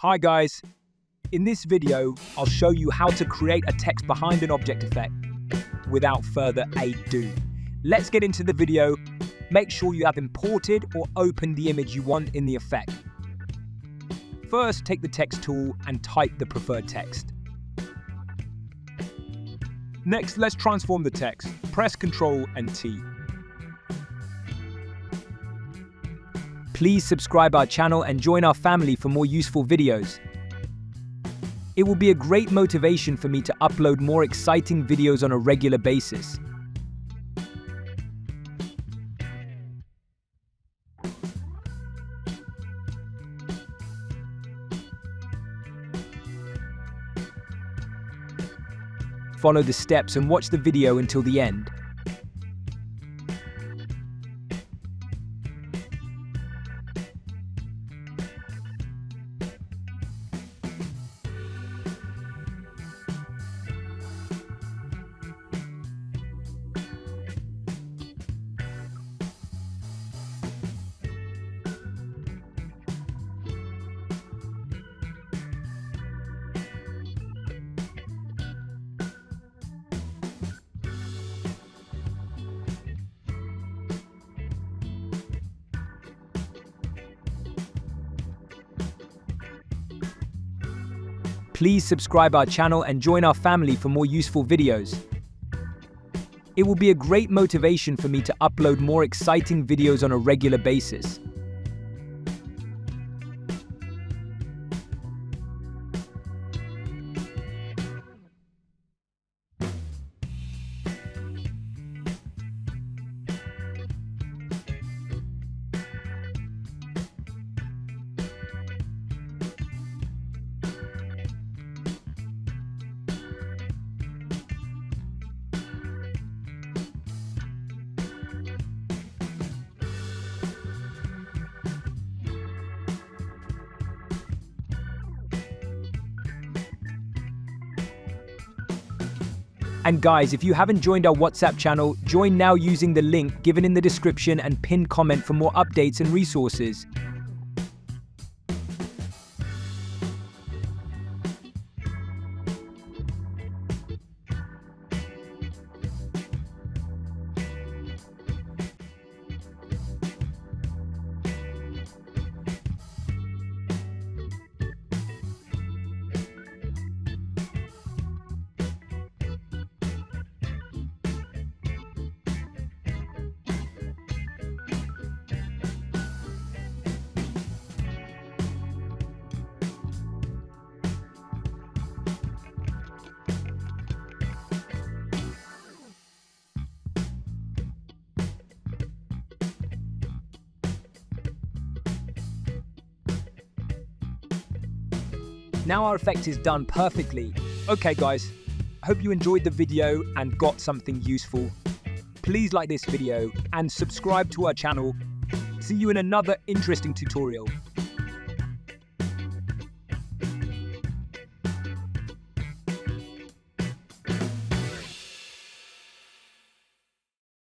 Hi guys, in this video, I'll show you how to create a text behind an object effect. Without further ado, let's get into the video. Make sure you have imported or opened the image you want in the effect. First, take the text tool and type the preferred text. Next, let's transform the text. Press Ctrl and T. Please subscribe our channel and join our family for more useful videos. It will be a great motivation for me to upload more exciting videos on a regular basis. Follow the steps and watch the video until the end. Please subscribe our channel and join our family for more useful videos. It will be a great motivation for me to upload more exciting videos on a regular basis. And guys, if you haven't joined our WhatsApp channel, join now using the link given in the description and pinned comment for more updates and resources. Now our effect is done perfectly. Okay guys, I hope you enjoyed the video and got something useful. Please like this video and subscribe to our channel. See you in another interesting tutorial.